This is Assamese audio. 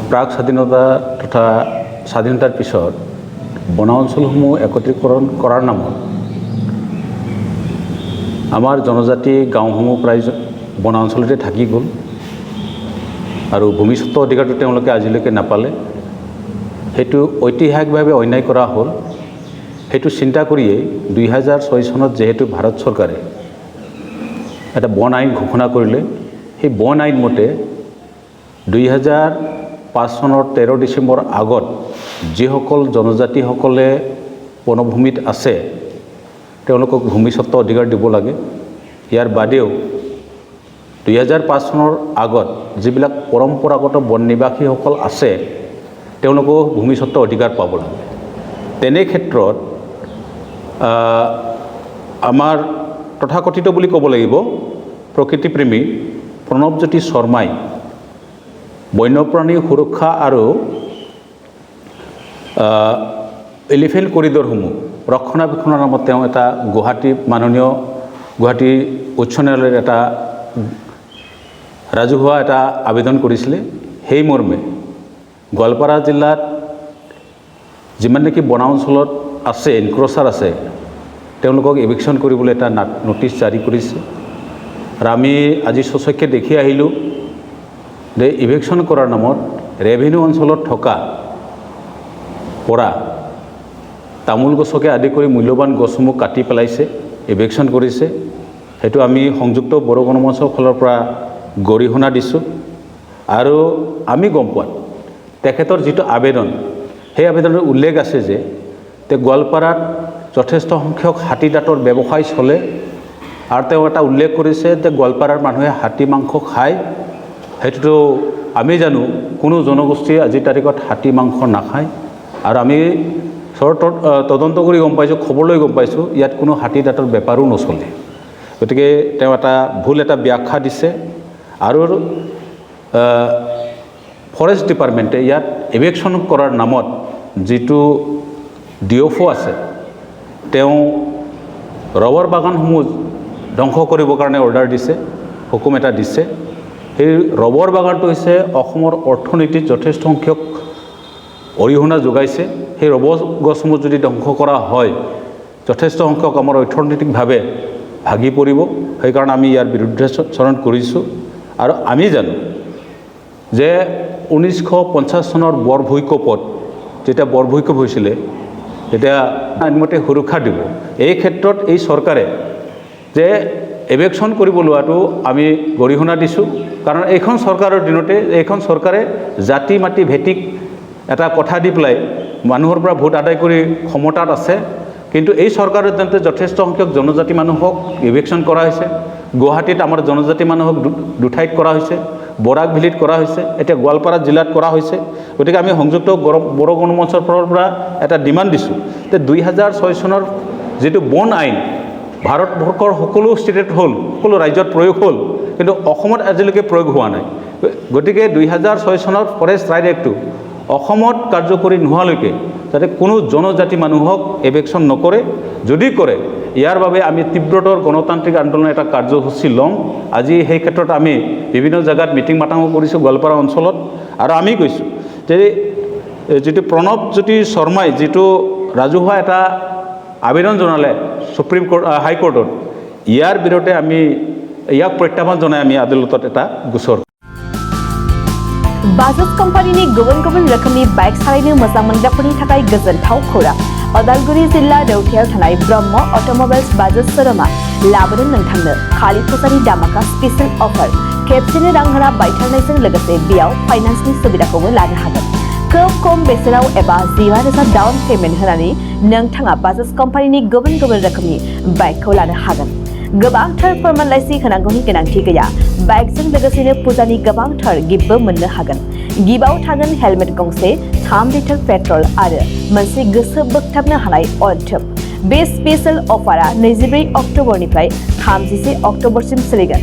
প্ৰাক স্বাধীনতা তথা স্বাধীনতাৰ পিছত বনাঞ্চলসমূহ একত্ৰীকৰণ কৰাৰ নামত আমাৰ জনজাতি গাঁওসমূহ প্ৰায় বনাঞ্চলতে থাকি গ'ল আৰু ভূমিস্বত্ব অধিকাৰটো তেওঁলোকে আজিলৈকে নাপালে। সেইটো ঐতিহাসিকভাৱে অন্যায় কৰা হ'ল। সেইটো চিন্তা কৰিয়েই 2006 চনত যেহেতু ভাৰত চৰকাৰে এটা বন আইন ঘোষণা কৰিলে, সেই বন আইন মতে 2005 চনৰ 13 ডিচেম্বৰ আগত যিসকল জনজাতিসকলে বনভূমিত আছে তেওঁলোকক ভূমিস্বত্ব অধিকাৰ দিব লাগে। ইয়াৰ বাদেও 2005 চনৰ আগত যিবিলাক পৰম্পৰাগত বন নিবাসীসকল আছে তেওঁলোকক ভূমিস্বত্ব অধিকাৰ পাব লাগে। তেনে ক্ষেত্ৰত আমাৰ তথাকথিত বুলি ক'ব লাগিব প্ৰকৃতিপ্ৰেমী প্ৰণৱজ্যোতি শৰ্মাই বন্যপ্ৰাণী সুৰক্ষা আৰু এলিফেণ্ট কৰিডৰসমূহ ৰক্ষণাবেক্ষণৰ নামত তেওঁ এটা মাননীয় গুৱাহাটী উচ্চ ন্যায়ালয়ৰ এটা ৰাজহুৱা এটা আবেদন কৰিছিলে। সেই মৰ্মে গোৱালপাৰা জিলাত যিমান নেকি বনাঞ্চলত আছে এনক্ৰচাৰ আছে তেওঁলোকক এভিকশ্যন কৰিবলৈ এটা নটিচ জাৰি কৰিছে। আৰু আমি আজি স্বচক্ষে দেখি আহিলোঁ যে ইভিকশ্যন কৰাৰ নামত ৰেভিনিউ অঞ্চলত থকা পৰা তামোল গছকে আদি কৰি মূল্যৱান গছসমূহ কাটি পেলাইছে, ইভিকশ্যন কৰিছে। সেইটো আমি সংযুক্ত বড়ো গণমঞ্চৰ ফালৰ পৰা গৰিহণা দিছোঁ। আৰু আমি গম পোৱাত তেখেতৰ যিটো আবেদন, সেই আবেদনৰ উল্লেখ আছে যে গোৱালপাৰাত যথেষ্ট সংখ্যক হাতী দাঁতৰ ব্যৱসায় চলে। আৰু তেওঁ এটা উল্লেখ কৰিছে যে গোৱালপাৰাৰ মানুহে হাতী মাংস খায়। সেইটোতো আমি জানো কোনো জনগোষ্ঠীয়ে আজিৰ তাৰিখত হাতী মাংস নাখায়। আৰু আমি তদন্ত কৰি গম পাইছোঁ, খবৰ লৈ গম পাইছোঁ ইয়াত কোনো হাতী দাঁতৰ বেপাৰো নচলে। গতিকে তেওঁ এটা ভুল এটা ব্যাখ্যা দিছে। আৰু ফৰেষ্ট ডিপাৰ্টমেণ্টে ইয়াত ইভিকশ্যন কৰাৰ নামত যিটো ডিঅ'ফ' আছে তেওঁ ৰবৰ বাগানসমূহ ধ্বংস কৰিবৰ কাৰণে অৰ্ডাৰ দিছে, হুকুম এটা দিছে। সেই ৰবৰ বাগানটো হৈছে অসমৰ অৰ্থনীতিত যথেষ্ট সংখ্যক অৰিহণা যোগাইছে। সেই ৰবৰ গছসমূহ যদি ধ্বংস কৰা হয় যথেষ্ট সংখ্যক আমাৰ অৰ্থনৈতিকভাৱে ভাগি পৰিব। সেইকাৰণে আমি ইয়াৰ বিৰুদ্ধাচৰণ কৰিছোঁ। আৰু আমি জানো যে 1950 চনৰ বৰ ভূঁইকঁপত যেতিয়া বৰ ভূঁইকঁপ হৈছিলে তেতিয়া আইনমতে সুৰক্ষা দিব। এই ক্ষেত্ৰত এই চৰকাৰে যে এভিকশ্যন কৰিব লোৱাটো আমি গৰিহণা দিছোঁ। কাৰণ এইখন চৰকাৰৰ দিনতে এইখন চৰকাৰে জাতি মাটি ভেটিক এটা কথা দি পেলাই মানুহৰ পৰা ভোট আদায় কৰি ক্ষমতাত আছে। কিন্তু এই চৰকাৰৰ দিনতে যথেষ্ট সংখ্যক জনজাতি মানুহক ইভিকশ্যন কৰা হৈছে। গুৱাহাটীত আমাৰ জনজাতি মানুহক দুঠাইত কৰা হৈছে, বৰাক ভেলীত কৰা হৈছে, এতিয়া গোৱালপাৰা জিলাত কৰা হৈছে। গতিকে আমি সংযুক্ত বড়ো গণমঞ্চৰ ফালৰ পৰা এটা ডিমাণ্ড দিছোঁ যে 2006 চনৰ যিটো বন আইন ভাৰতবৰ্ষৰ সকলো ষ্টেটত হ'ল, সকলো ৰাজ্যত প্ৰয়োগ হ'ল, কিন্তু অসমত আজিলৈকে প্ৰয়োগ হোৱা নাই। গতিকে 2006 চনৰ ফৰেষ্ট ৰাইট এক্টটো অসমত কাৰ্যকৰী নোহোৱালৈকে যাতে কোনো জনজাতি মানুহক এভিকশ্যন নকৰে। যদি কৰে ইয়াৰ বাবে আমি তীব্ৰতৰ গণতান্ত্ৰিক আন্দোলন এটা কাৰ্যসূচী ল'ম। আজি সেই ক্ষেত্ৰত আমি বিভিন্ন জেগাত মিটিং মাটাঙো কৰিছোঁ গোৱালপাৰা অঞ্চলত। আৰু আমি কৈছোঁ যে যিটো প্ৰণৱজ্যোতি শৰ্মাই যিটো ৰাজহুৱা এটা আবেদন জনালে সুপ্ৰিম কোৰ্ট হাইকোৰ্টত, ইয়াৰ বিৰুদ্ধে আমি ইয়াক প্ৰত্যাহ্বান জনাই আমি আদালতত এটা গোচৰ। बाजाज कम्पानीनि गुबुन गुबुन रोखोमनि बाइक सालायनो मोजां मोनग्राफोरनि थाखाय गोजोनथाव खौरां। अदालगुरि जिल्ला रौतायाव थानाय ब्रह्म अट'मबाइल्स बाजाज शोरूमा लाबोदों नोंथांनो खालि फुजानि दामाका स्पेशल अफार। खेबसेनो रां होना बायथारनायजों लोगोसे बेयाव फाइनान्सनि सुबिदाखौबो लानो हागोन। खोब खम बेसेनाव एबा 15,000 डाउन पेमेन्ट होनानै नोंथाङा बाजाज कम्पानीनि गुबुन गुबुन रोखोमनि बाइकखौ लानो हागोन। गोबांथार फोरमानलाइसि होनांगौनि गोनांथि गैया। बाइकजों लोगोसेनो फुजानि गोबांथार गिफ्टबो मोननो हागोन। गिफ्टआव थागोन हेलमेट गंसे, 3 लिटार पेट्रल आरो मोनसे गोसो बोगथाबनो हानाय अइल ट्यूब। बे स्पेशल अफारा 24 अक्ट'बरनिफ्राय 31 अक्ट'बरसिम सोलिगोन।